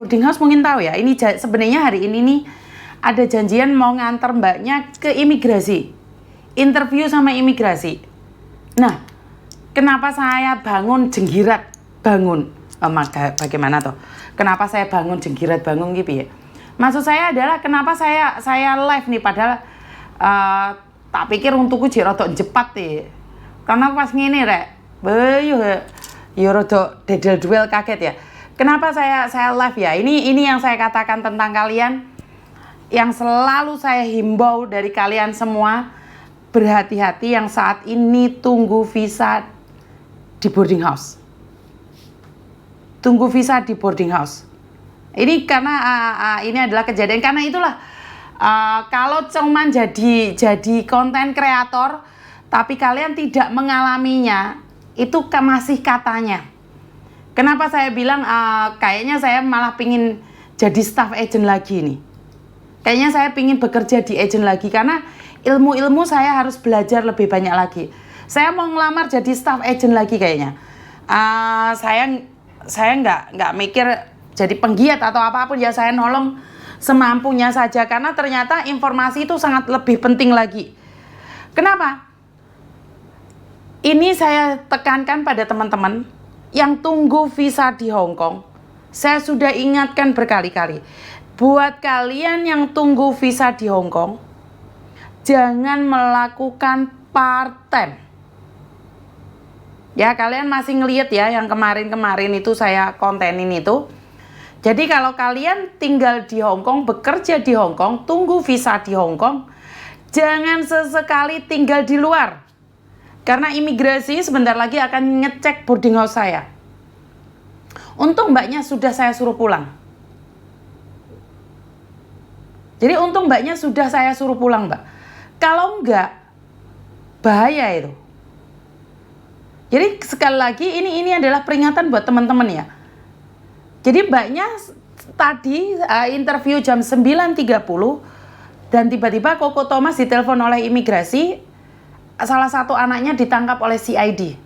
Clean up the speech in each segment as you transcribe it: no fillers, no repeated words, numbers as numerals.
Boarding house mungkin tahu ya, ini sebenarnya hari ini nih ada janjian mau nganter mbaknya ke imigrasi, interview sama imigrasi. Nah, kenapa saya bangun jenggirat bangun? Bagaimana toh? Kenapa saya bangun jenggirat bangun gitu ya? Maksud saya adalah kenapa saya live nih padahal tak pikir untukku jirodok jepat nih. Karena pas ngene rek, yo rodok dedel duel kaget ya. Kenapa saya live ya? Ini yang saya katakan tentang kalian, yang selalu saya himbau dari kalian semua, berhati-hati yang saat ini tunggu visa di boarding house. Tunggu visa di boarding house. Ini karena ini adalah kejadian, karena itulah kalau cuman jadi konten kreator tapi kalian tidak mengalaminya, itu masih katanya. Kenapa saya bilang kayaknya saya malah pingin jadi staff agent lagi nih. Kayaknya saya pingin bekerja di agent lagi karena ilmu saya harus belajar lebih banyak lagi. Saya mau ngelamar jadi staff agent lagi kayaknya. Saya nggak mikir jadi penggiat atau apapun ya, saya nolong semampunya saja karena ternyata informasi itu sangat lebih penting lagi. Kenapa? Ini saya tekankan pada teman-teman yang tunggu visa di Hong Kong. Saya sudah ingatkan berkali-kali. Buat kalian yang tunggu visa di Hong Kong, jangan melakukan part-time. Ya, kalian masih ngelihat ya yang kemarin-kemarin itu saya kontenin itu. Jadi kalau kalian tinggal di Hong Kong, bekerja di Hong Kong, tunggu visa di Hong Kong, jangan sesekali tinggal di luar. Karena imigrasi sebentar lagi akan ngecek boarding house saya. Untung mbaknya sudah saya suruh pulang. Jadi untung mbaknya sudah saya suruh pulang, mbak. Kalau enggak, bahaya itu. Jadi sekali lagi ini adalah peringatan buat teman-teman ya. Jadi mbaknya tadi interview jam 9.30 dan tiba-tiba Koko Thomas ditelepon oleh imigrasi. Salah satu anaknya ditangkap oleh CID.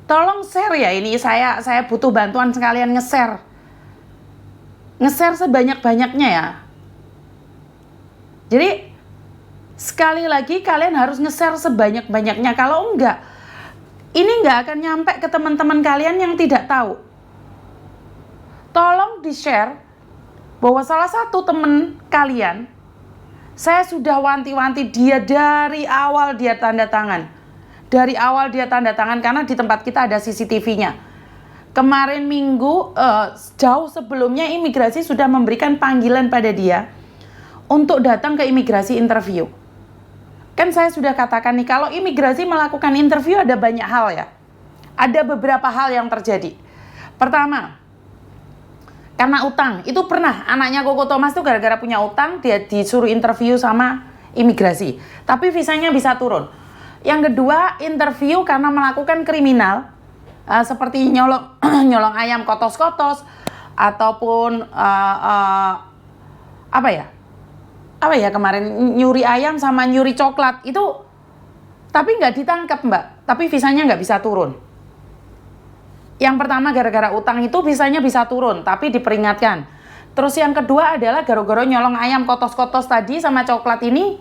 Tolong share ya, ini saya butuh bantuan sekalian nge-share. Nge-share sebanyak-banyaknya ya. Jadi sekali lagi kalian harus nge-share sebanyak-banyaknya. Kalau enggak, ini enggak akan nyampe ke teman-teman kalian yang tidak tahu. Tolong di-share bahwa salah satu teman kalian, saya sudah wanti-wanti dia dari awal dia tanda tangan. Dari awal dia tanda tangan karena di tempat kita ada CCTV-nya. Kemarin minggu, jauh sebelumnya imigrasi sudah memberikan panggilan pada dia untuk datang ke imigrasi interview. Kan saya sudah katakan nih, kalau imigrasi melakukan interview ada banyak hal ya. Ada beberapa hal yang terjadi. Pertama, karena utang, itu pernah anaknya Koko Thomas tuh gara-gara punya utang dia disuruh interview sama imigrasi, tapi visanya bisa turun. Yang kedua, interview karena melakukan kriminal seperti nyolong ayam kotos-kotos ataupun apa ya kemarin nyuri ayam sama nyuri coklat itu, tapi nggak ditangkap mbak, tapi visanya nggak bisa turun. Yang pertama gara-gara utang itu visanya bisa turun, tapi diperingatkan. Terus yang kedua adalah gara-gara nyolong ayam kotos-kotos tadi sama coklat ini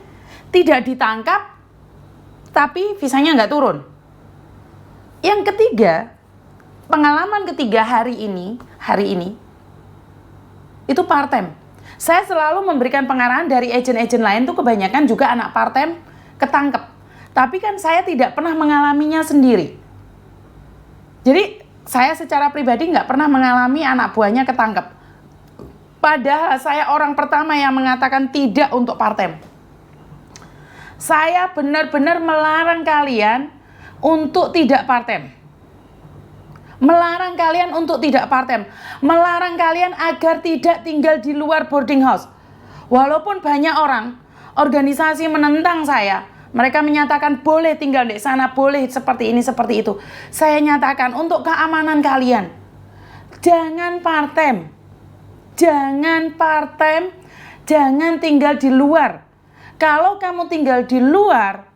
tidak ditangkap, tapi visanya nggak turun. Yang ketiga, pengalaman ketiga hari ini itu part-time. Saya selalu memberikan pengarahan dari agen-agen lain tuh kebanyakan juga anak part-time ketangkep. Tapi kan saya tidak pernah mengalaminya sendiri. Jadi saya secara pribadi nggak pernah mengalami anak buahnya ketangkep. Padahal saya orang pertama yang mengatakan tidak untuk part-time. Saya benar-benar melarang kalian untuk tidak part-time. Melarang kalian untuk tidak part-time. Melarang kalian agar tidak tinggal di luar boarding house. Walaupun banyak orang, organisasi menentang saya. Mereka menyatakan boleh tinggal di sana, boleh seperti ini, seperti itu. Saya nyatakan untuk keamanan kalian, jangan part-time. Jangan part-time, jangan tinggal di luar. Kalau kamu tinggal di luar,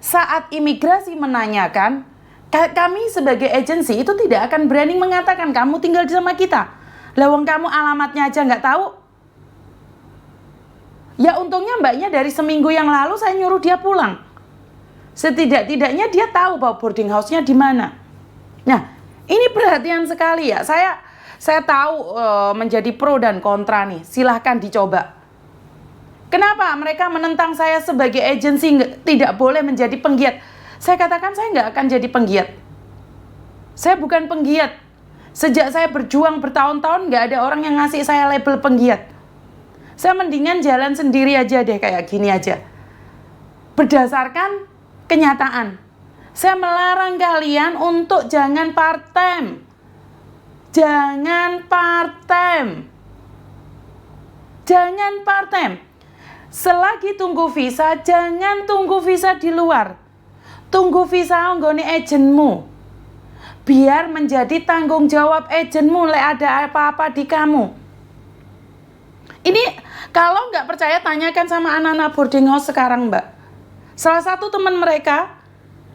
saat imigrasi menanyakan, kami sebagai agensi itu tidak akan berani mengatakan kamu tinggal sama kita. Lawang kamu alamatnya aja nggak tahu. Ya untungnya mbaknya dari seminggu yang lalu saya nyuruh dia pulang. Setidak-tidaknya dia tahu bahwa boarding house-nya di mana. Nah, ini perhatian sekali ya. Saya tahu menjadi pro dan kontra nih. Silahkan dicoba. Kenapa mereka menentang saya sebagai agensi tidak boleh menjadi penggiat? Saya katakan saya nggak akan jadi penggiat. Saya bukan penggiat. Sejak saya berjuang bertahun-tahun nggak ada orang yang ngasih saya label penggiat. Saya mendingan jalan sendiri aja deh kayak gini aja. Berdasarkan kenyataan. Saya melarang kalian untuk jangan part-time. Jangan part-time. Jangan part-time. Selagi tunggu visa, jangan tunggu visa di luar. Tunggu visa nggone agenmu. Biar menjadi tanggung jawab agenmu lek ada apa-apa di kamu. Ini kalau nggak percaya tanyakan sama anak-anak boarding house sekarang, Mbak. Salah satu teman mereka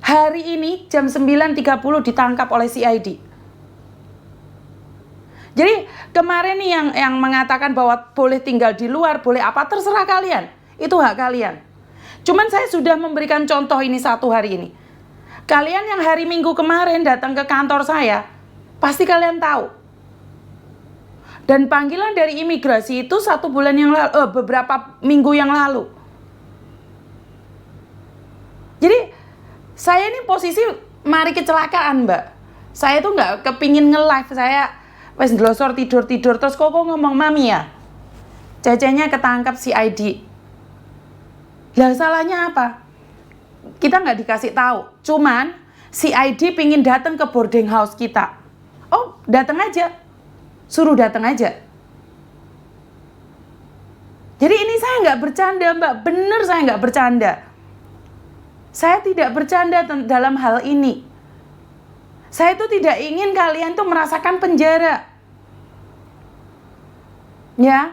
hari ini jam 9.30 ditangkap oleh CID. Jadi kemarin nih yang mengatakan bahwa boleh tinggal di luar, boleh apa, terserah kalian. Itu hak kalian. Cuman saya sudah memberikan contoh ini satu hari ini. Kalian yang hari Minggu kemarin datang ke kantor saya, pasti kalian tahu. Dan panggilan dari imigrasi itu 1 bulan yang lalu, beberapa minggu yang lalu. Jadi saya ini posisi mari kecelakaan, Mbak. Saya tuh nggak kepingin nge-live. Saya wes ngelosor tidur terus kok ngomong mami ya. Cecenya ketangkap CID. Lah salahnya apa? Kita nggak dikasih tahu. Cuman CID pingin datang ke boarding house kita. Oh, datang aja. Suruh datang aja. Jadi ini saya nggak bercanda, Mbak. Bener saya nggak bercanda. Saya tidak bercanda dalam hal ini. Saya itu tidak ingin kalian tuh merasakan penjara. Ya.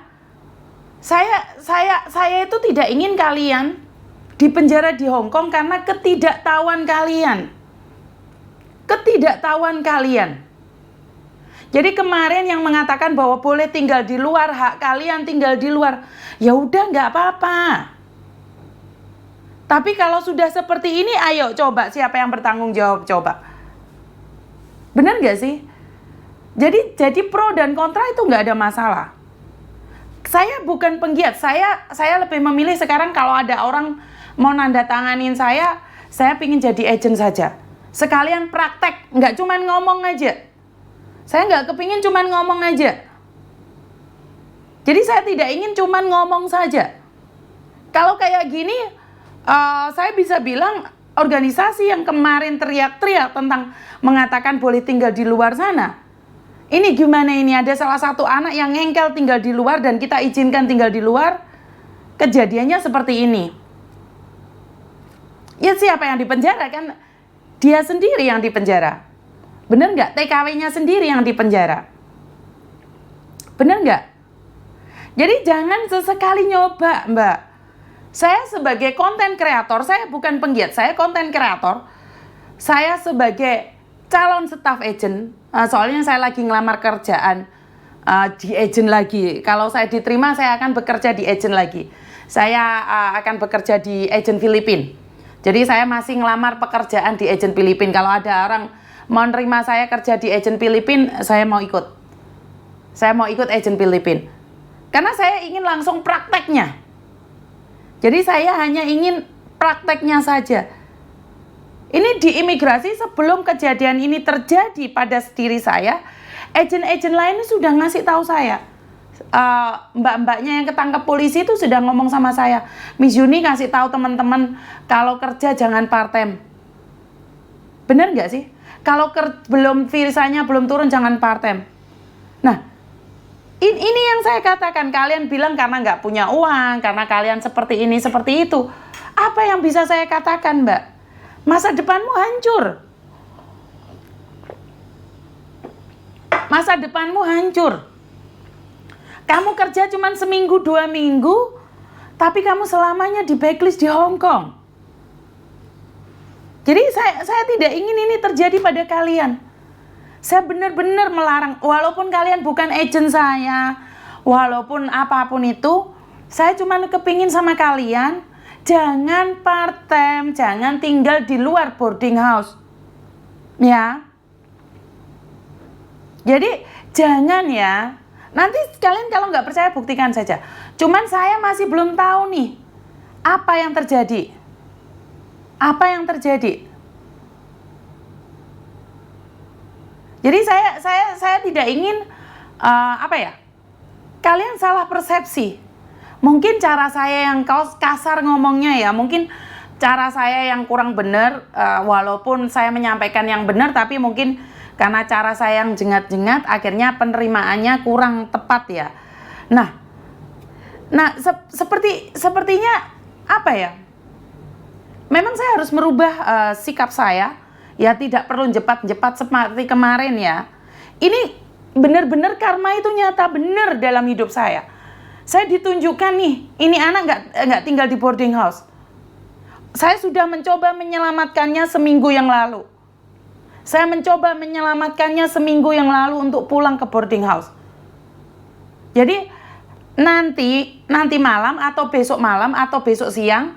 Saya itu tidak ingin kalian dipenjara di Hong Kong karena ketidaktahuan kalian. Ketidaktahuan kalian. Jadi kemarin yang mengatakan bahwa boleh tinggal di luar, hak kalian tinggal di luar, ya udah nggak apa-apa. Tapi kalau sudah seperti ini, ayo coba siapa yang bertanggung jawab coba. Benar nggak sih? Jadi pro dan kontra itu nggak ada masalah. Saya bukan penggiat, saya lebih memilih sekarang kalau ada orang mau nanda tanganin saya pingin jadi agent saja. Sekalian praktek, nggak cuman ngomong aja. Saya nggak kepingin cuman ngomong aja. Jadi saya tidak ingin cuman ngomong saja. Kalau kayak gini, saya bisa bilang organisasi yang kemarin teriak-teriak tentang mengatakan boleh tinggal di luar sana. Ini gimana ini? Ada salah satu anak yang ngengkel tinggal di luar dan kita izinkan tinggal di luar. Kejadiannya seperti ini. Ya siapa yang dipenjara kan? Dia sendiri yang dipenjara. Bener nggak? TKW-nya sendiri yang dipenjara. Bener nggak? Jadi jangan sesekali nyoba, Mbak. Saya sebagai konten kreator, saya bukan penggiat, saya konten kreator. Saya sebagai calon staff agent, soalnya saya lagi ngelamar kerjaan di agent lagi. Kalau saya diterima, saya akan bekerja di agent lagi. Saya akan bekerja di agent Filipina. Jadi saya masih ngelamar pekerjaan di agent Filipina. Kalau ada orang mau nerima saya kerja di agent Filipina, saya mau ikut. Saya mau ikut agent Filipina. Karena saya ingin langsung prakteknya. Jadi saya hanya ingin prakteknya saja. Ini di imigrasi sebelum kejadian ini terjadi pada diri saya, agent-agent lain sudah ngasih tahu saya. Mbak-mbaknya yang ketangkep polisi itu sudah ngomong sama saya, Miss Yuni kasih tahu teman-teman kalau kerja jangan part-time. Benar nggak sih? Kalau belum visanya belum turun jangan part-time. Nah, ini yang saya katakan, kalian bilang karena nggak punya uang, karena kalian seperti ini, seperti itu. Apa yang bisa saya katakan, Mbak? Masa depanmu hancur. Masa depanmu hancur. Kamu kerja cuma seminggu, 2 minggu, tapi kamu selamanya di blacklist di Hong Kong. Jadi saya tidak ingin ini terjadi pada kalian. Saya benar-benar melarang, walaupun kalian bukan agent saya, walaupun apapun itu, saya cuma kepingin sama kalian, jangan part-time, jangan tinggal di luar boarding house. Ya. Jadi, jangan ya. Nanti kalian kalau nggak percaya, buktikan saja. Cuman saya masih belum tahu nih, apa yang terjadi. Apa yang terjadi? Jadi saya tidak ingin kalian salah persepsi. Mungkin cara saya yang kasar ngomongnya ya, mungkin cara saya yang kurang benar, walaupun saya menyampaikan yang benar, tapi mungkin karena cara saya yang jengat-jengat, akhirnya penerimaannya kurang tepat ya. Nah, sepertinya apa ya? Memang saya harus merubah sikap saya, ya tidak perlu jepat-jepat seperti kemarin ya. Ini benar-benar karma itu nyata benar dalam hidup saya. Saya ditunjukkan nih, ini anak nggak tinggal di boarding house. Saya sudah mencoba menyelamatkannya seminggu yang lalu. Saya mencoba menyelamatkannya seminggu yang lalu untuk pulang ke boarding house. Jadi nanti malam atau besok malam atau besok siang,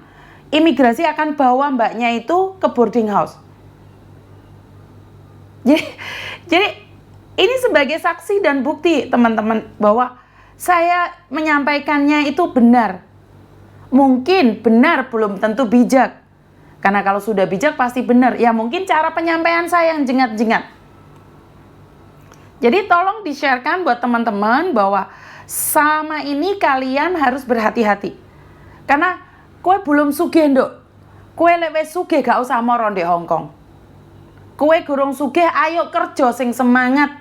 imigrasi akan bawa mbaknya itu ke boarding house. Jadi ini sebagai saksi dan bukti teman-teman bahwa saya menyampaikannya itu benar. Mungkin benar, belum tentu bijak. Karena kalau sudah bijak pasti benar. Ya mungkin cara penyampaian saya yang jengat-jengat. Jadi tolong di-sharekan buat teman-teman bahwa sama ini kalian harus berhati-hati. Karena kowe belum sugih nduk. Kowe lek wis sugih gak usah moro ndek Hong Kong. Kowe gurung sugih ayo kerja sing semangat.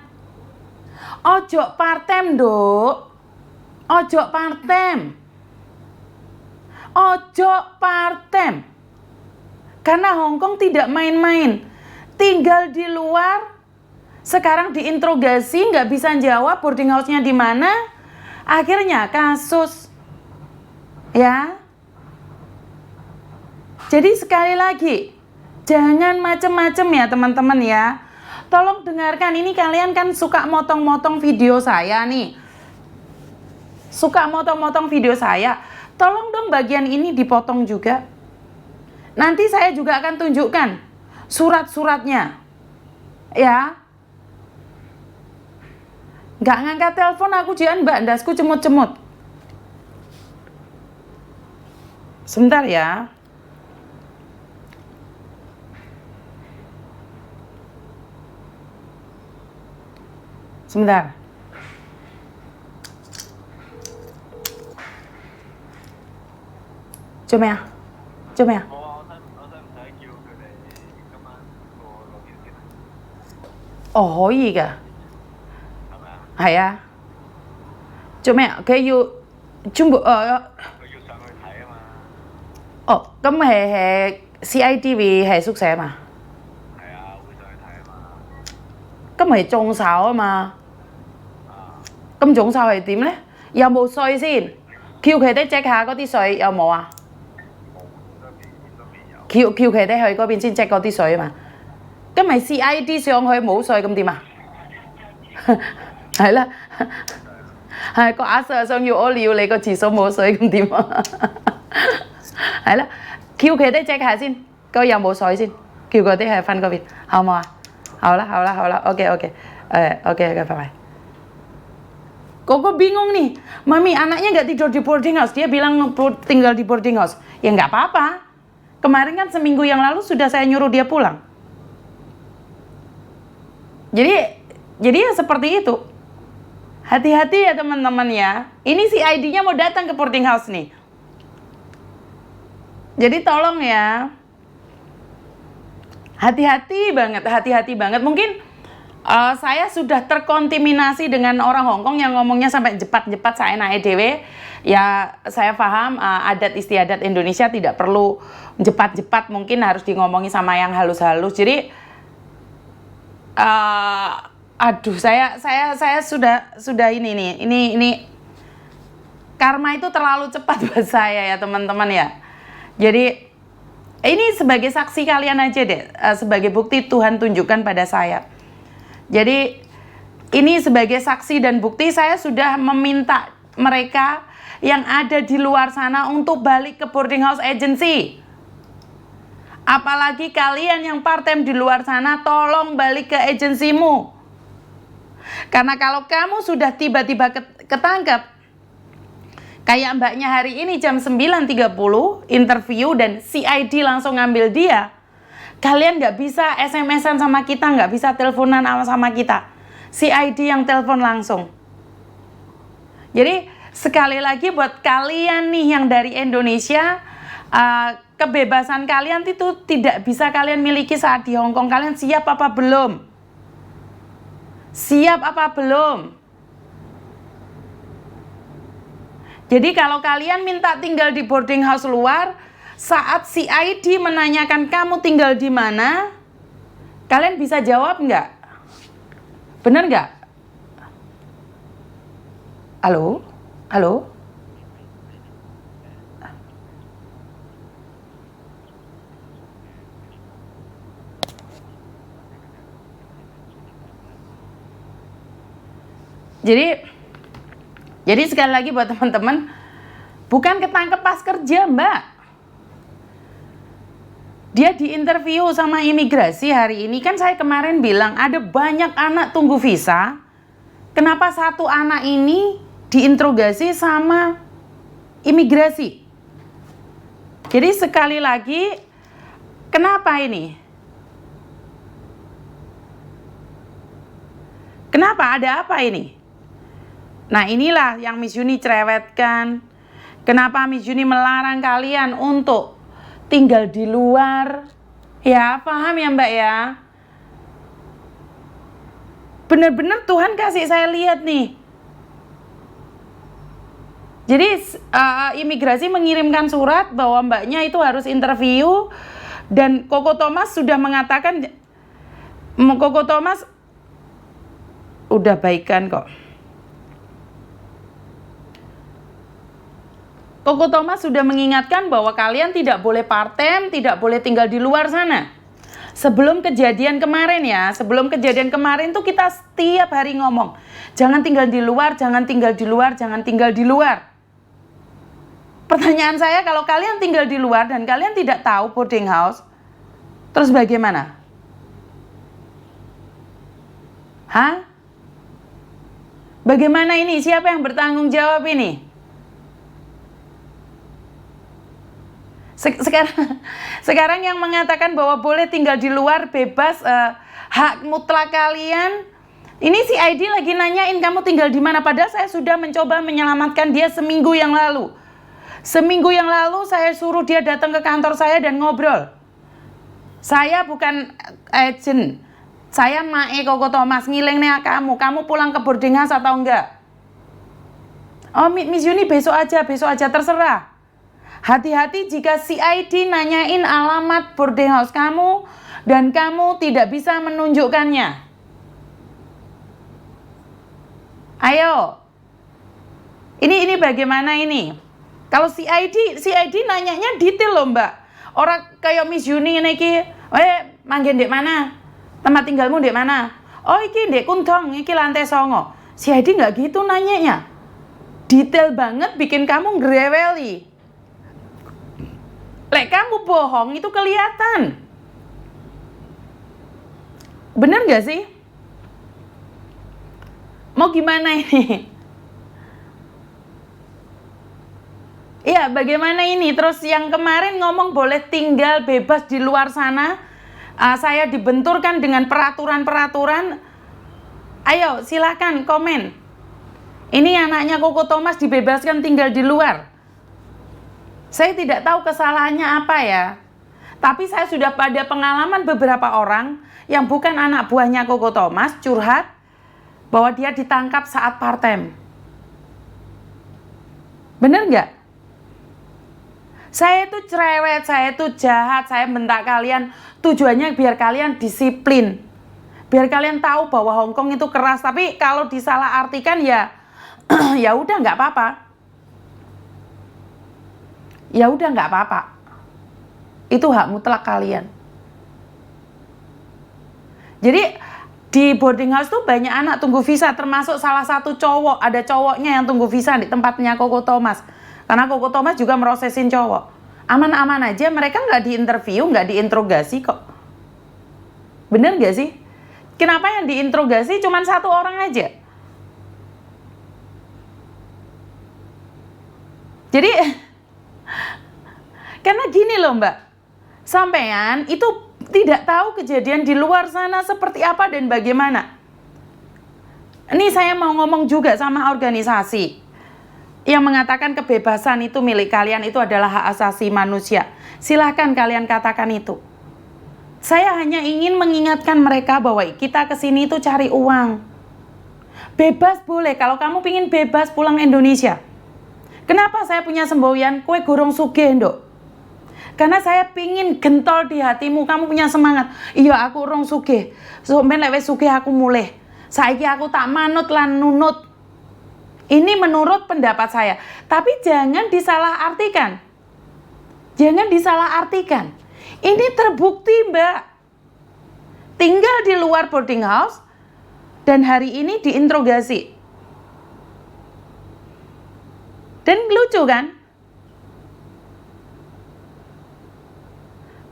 Ojo part-time nduk. Ojo part-time. Ojo part-time. Karena Hong Kong tidak main-main. Tinggal di luar, sekarang diinterogasi, nggak bisa jawab boarding house-nya di mana. Akhirnya kasus. Ya. Jadi sekali lagi, jangan macem-macem ya teman-teman ya. Tolong dengarkan, ini kalian kan suka motong-motong video saya nih. Suka motong-motong video saya. Tolong dong bagian ini dipotong juga. Nanti saya juga akan tunjukkan surat-suratnya. Ya. Nggak ngangkat telepon aku jian mbak ndasku cemut-cemut. Sebentar ya. Sebentar. Cuma ya. Cuma ya. Oh, 可以㗎，係啊，做咩啊？佢要全部哦，咁係 CIDV 係宿舍嘛？咁係眾籌啊嘛？咁眾籌係點咧？有冇稅先？叫佢哋 check 下嗰啲稅有冇啊？叫佢哋去嗰邊先 check 嗰啲稅啊嘛？咁咪 CID 上去冇稅咁點啊？係啦，係個阿 Sir 想要我尿你個廁所冇水咁點啊？係啦，叫佢哋 check 下先，個有冇水先，叫佢哋去瞓嗰邊，好唔好啊？好啦 ，OK， OK， 拜拜。Koko bingung nih, Mami anaknya nggak tidur di boarding house, dia bilang tinggal di boarding house. Ya nggak apa-apa, kemarin kan seminggu yang lalu sudah saya nyuruh dia pulang. Jadi ya seperti itu. Hati-hati ya teman-teman ya. Ini si ID-nya mau datang ke boarding house nih. Jadi tolong ya. Hati-hati banget. Mungkin saya sudah terkontaminasi dengan orang Hong Kong yang ngomongnya sampai jepat-jepat saya naik dewe. Ya saya paham adat istiadat Indonesia tidak perlu jepat-jepat, mungkin harus ngomongi sama yang halus-halus. Jadi saya sudah ini karma itu terlalu cepat buat saya ya teman-teman ya. Jadi ini sebagai saksi kalian aja deh, sebagai bukti Tuhan tunjukkan pada saya. Jadi ini sebagai saksi dan bukti, saya sudah meminta mereka yang ada di luar sana untuk balik ke boarding house agency. Apalagi kalian yang part-time di luar sana, tolong balik ke agensimu. Karena kalau kamu sudah tiba-tiba ketangkep, kayak mbaknya hari ini jam 9.30 interview dan CID langsung ngambil dia, kalian nggak bisa SMS-an sama kita, nggak bisa teleponan sama kita. CID yang telepon langsung. Jadi sekali lagi buat kalian nih yang dari Indonesia, kebebasan kalian itu tidak bisa kalian miliki saat di Hong Kong. Kalian siap apa belum? Siap apa belum? Jadi kalau kalian minta tinggal di boarding house luar, saat CID menanyakan kamu tinggal di mana, kalian bisa jawab nggak? Bener nggak? Halo? Halo? Jadi sekali lagi buat teman-teman, bukan ketangkep pas kerja, Mbak. Dia diinterview sama imigrasi hari ini, kan saya kemarin bilang ada banyak anak tunggu visa. Kenapa satu anak ini diinterogasi sama imigrasi? Jadi sekali lagi, kenapa ini? Kenapa? Ada apa ini? Nah inilah yang Miss Yuni cerewetkan. Kenapa Miss Yuni melarang kalian untuk tinggal di luar? Ya paham ya Mbak ya? Benar-benar Tuhan kasih saya lihat nih. Jadi imigrasi mengirimkan surat bahwa mbaknya itu harus interview. Dan Koko Thomas sudah mengatakan, Koko Thomas udah baikan kok. Koko Thomas sudah mengingatkan bahwa kalian tidak boleh part-time, tidak boleh tinggal di luar sana. Sebelum kejadian kemarin ya, sebelum kejadian kemarin tuh kita setiap hari ngomong, jangan tinggal di luar, jangan tinggal di luar, jangan tinggal di luar. Pertanyaan saya, kalau kalian tinggal di luar dan kalian tidak tahu boarding house, terus bagaimana? Hah? Bagaimana ini? Siapa yang bertanggung jawab ini? Sekarang yang mengatakan bahwa boleh tinggal di luar bebas, hak mutlak kalian. Ini si ID lagi nanyain kamu tinggal di mana, padahal saya sudah mencoba menyelamatkan dia seminggu yang lalu. Seminggu yang lalu saya suruh dia datang ke kantor saya dan ngobrol. Saya bukan agent. Saya Mae Koko Thomas, ngilengnya kamu pulang ke boarding house atau enggak? Oh Miss Yuni besok aja, terserah. Hati-hati jika CID nanyain alamat boarding house kamu dan kamu tidak bisa menunjukkannya. Ayo. Ini bagaimana ini? Kalau CID nanyanya detail loh, Mbak. Orang kayak Miss Yuni ini iki, manggen dek mana? Tempat tinggalmu dek mana? Oh iki dek Kuntong, iki lantai 9. CID nggak gitu nanyanya. Detail banget bikin kamu ngereweli. Lek kamu bohong itu kelihatan. Bener gak sih? Mau gimana ini? Iya, bagaimana ini? Terus yang kemarin ngomong boleh tinggal bebas di luar sana, saya dibenturkan dengan peraturan-peraturan. Ayo, silakan komen. Ini anaknya Koko Thomas dibebaskan tinggal di luar. Saya tidak tahu kesalahannya apa ya. Tapi saya sudah pada pengalaman beberapa orang yang bukan anak buahnya Koko Thomas curhat bahwa dia ditangkap saat part-time. Bener nggak? Saya itu cerewet, saya itu jahat, saya bentak kalian. Tujuannya biar kalian disiplin. Biar kalian tahu bahwa Hong Kong itu keras. Tapi kalau disalahartikan ya ya udah nggak apa-apa. Ya udah nggak apa-apa. Itu hak mutlak kalian. Jadi Di boarding house tuh banyak anak tunggu visa, termasuk salah satu cowok. Ada cowoknya yang tunggu visa di tempatnya Koko Thomas. Karena Koko Thomas juga merosesin cowok. Aman-aman aja, mereka nggak diinterview, nggak diinterogasi kok. Bener nggak sih? Kenapa yang diinterogasi cuma satu orang aja? Jadi, karena gini loh Mbak, sampean itu tidak tahu kejadian di luar sana seperti apa dan bagaimana. Ini saya mau ngomong juga sama organisasi yang mengatakan kebebasan itu milik kalian, itu adalah hak asasi manusia. Silahkan kalian katakan itu. Saya hanya ingin mengingatkan mereka bahwa kita kesini itu cari uang. Bebas boleh, kalau kamu pingin bebas pulang Indonesia. Kenapa saya punya semboyan kue gorong sugih, Nduk? Karena saya pingin gentol di hatimu, kamu punya semangat. Iya, aku urung sugih. Sampeyan lek wis sugih aku mulih. Saiki aku tak manut lan nunut. Ini menurut pendapat saya. Tapi jangan disalahartikan. Jangan disalahartikan. Ini terbukti, Mbak. Tinggal di luar boarding house dan hari ini diinterogasi. Dan lucu kan?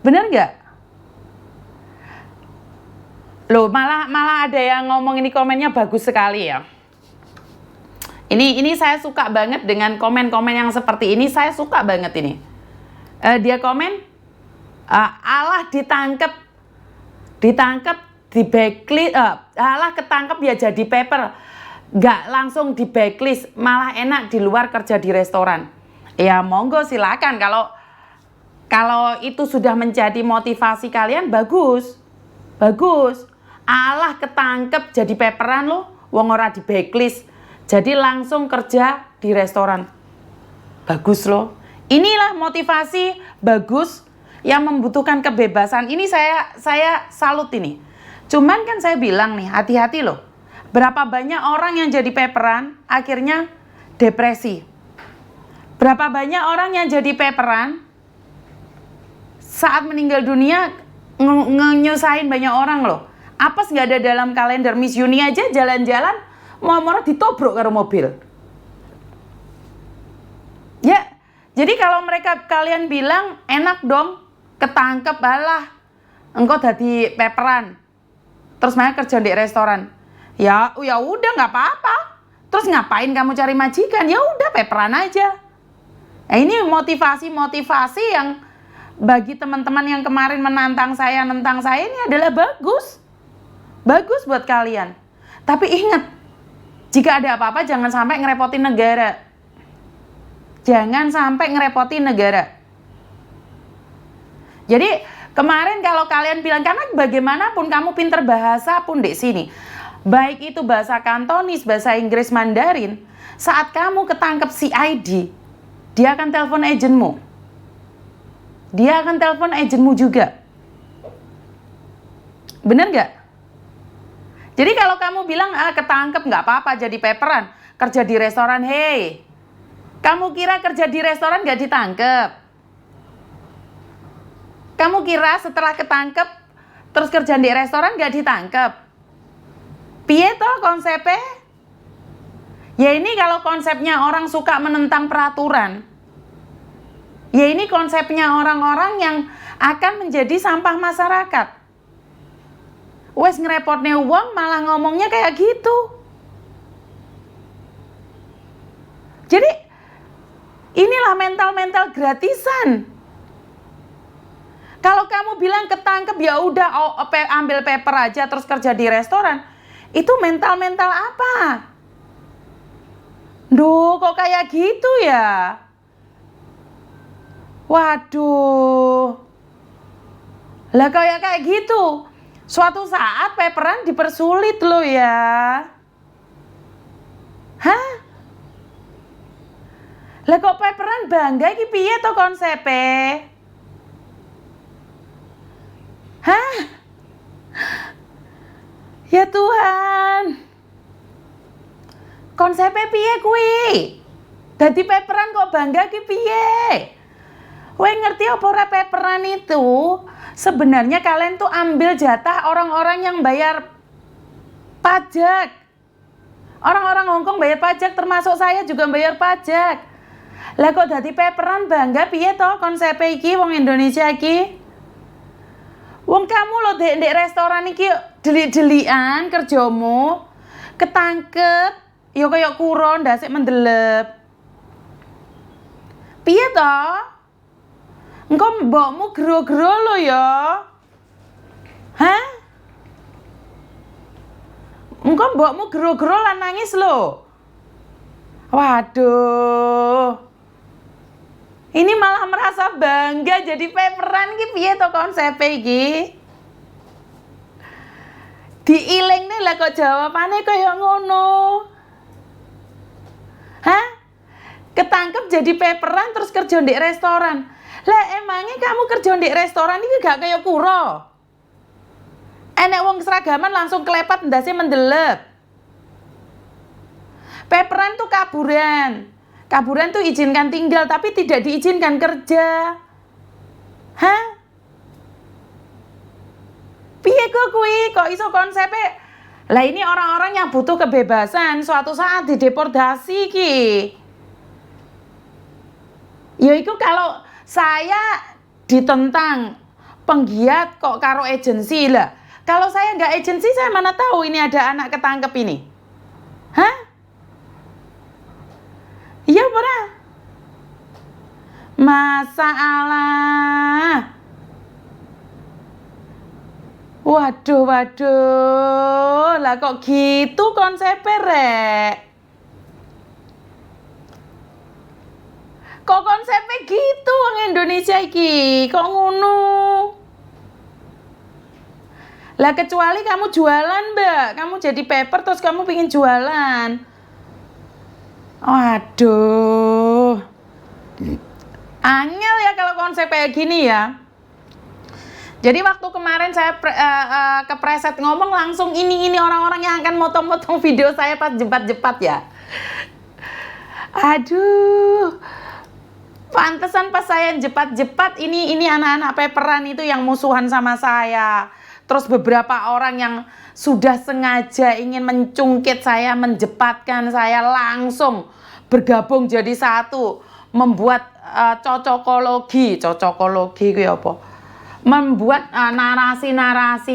Bener nggak? Loh, malah ada yang ngomong ini komennya bagus sekali ya. Ini saya suka banget dengan komen-komen yang seperti ini. Saya suka banget ini. Dia komen, Allah ditangkep di backlist, Allah ketangkep ya jadi paper. Nggak langsung di backlist, malah enak di luar kerja di restoran. Ya monggo silakan, kalau itu sudah menjadi motivasi kalian, bagus. Allah ketangkep jadi paperan loh, wong ora di backlist, jadi langsung kerja di restoran. Bagus loh. Inilah motivasi bagus yang membutuhkan kebebasan. Ini saya salut ini. Cuman kan saya bilang nih, hati-hati loh. Berapa banyak orang yang jadi paperan akhirnya depresi. Berapa banyak orang yang jadi paperan saat meninggal dunia nyusahin banyak orang loh. Apes nggak ada dalam kalender. Miss Yuni aja jalan-jalan mau ditobrok karo mobil. Ya, jadi kalau kalian bilang enak dong ketangkep, balah engkau dadi paperan terus mereka kerja di restoran. Ya udah nggak apa-apa. Terus ngapain kamu cari majikan? Ya udah paperan aja. Nah, ini motivasi yang bagi teman-teman yang kemarin nentang saya ini adalah bagus. Bagus buat kalian. Tapi ingat, jika ada apa-apa jangan sampai ngerepotin negara. Jangan sampai ngerepotin negara. Jadi kemarin kalau kalian bilang, karena bagaimanapun kamu pinter bahasa pun di sini, baik itu bahasa Kantonis, bahasa Inggris, Mandarin, saat kamu ketangkep CID, dia akan telepon agenmu. Dia akan telepon agenmu juga. Bener nggak? Jadi kalau kamu bilang, ketangkep nggak apa-apa jadi paperan, kerja di restoran, hey, kamu kira kerja di restoran nggak ditangkep? Kamu kira setelah ketangkep, terus kerja di restoran nggak ditangkep? Piye toh konsepnya? Ya ini kalau konsepnya orang suka menentang peraturan. Ya ini konsepnya orang-orang yang akan menjadi sampah masyarakat. Wes ngerepotnya uang malah ngomongnya kayak gitu. Jadi inilah mental-mental gratisan. Kalau kamu bilang ketangkep ya udah ambil paper aja terus kerja di restoran. Itu mental-mental apa? Duh, kok kayak gitu ya? Waduh. Lah kayak gitu. Suatu saat paperan dipersulit loh ya. Hah? Lah kok paperan bangga iki piye to konsepe? Hah? Ya Tuhan. Konsepnya piye kuwi? Dadi paperan kok bangga ki piye? Kowe ngerti apa ora paperan itu? Sebenarnya kalian tuh ambil jatah orang-orang yang bayar Pajak. Orang-orang Hongkong bayar pajak, termasuk saya juga bayar pajak. Lah kok dadi paperan bangga piye to konsep iki wong Indonesia iki? Wong kamu lo dek restoran iki delik-delikan kerjamu, ketangkep, ya kaya kuro ndasik mendelep. Piye to? Engko mbokmu gero-gero lo ya. Hah? Engko mbokmu gero-gero lan nangis lo. Waduh. Ini malah merasa bangga jadi paperan iki piye to konsepe iki? Diilingne lah kok jawabane kaya ngono. Hah? Ketangkep jadi paperan terus kerja di restoran. Lah emangnya kamu kerja di restoran iki gak kaya kuro? Enek wong seragaman langsung kelepat ndase mendelep. Paperan tuh kaburan. Kaburan tuh izinkan tinggal tapi tidak diizinkan kerja. Hah? Piye kok kuwi? Kok iso konsepnya? Lah ini orang-orang yang butuh kebebasan suatu saat dideportasi ki. Ya itu kalau saya ditentang penggiat kok karo agensi lah. Kalau saya nggak agensi saya mana tahu ini ada anak ketangkep ini. Hah? Iya pernah. Masalah. Waduh. Lah kok gitu konsepnya, Rek? Kok konsepnya gitu wong Indonesia iki? Kok ngono? Lah kecuali kamu jualan, Mbak. Kamu jadi paper terus kamu pengen jualan. Waduh. Angel ya kalau konsep kayak gini ya. Jadi waktu kemarin saya kepreset ngomong langsung ini orang-orang yang akan motong-motong video saya pas jepat-jepat ya. Aduh. Pantesan pas saya jepat-jepat ini anak-anak paperan itu yang musuhan sama saya. Terus beberapa orang yang sudah sengaja ingin mencungkit saya, menjepatkan saya langsung bergabung jadi satu, membuat cocokologi itu apa? Membuat narasi-narasi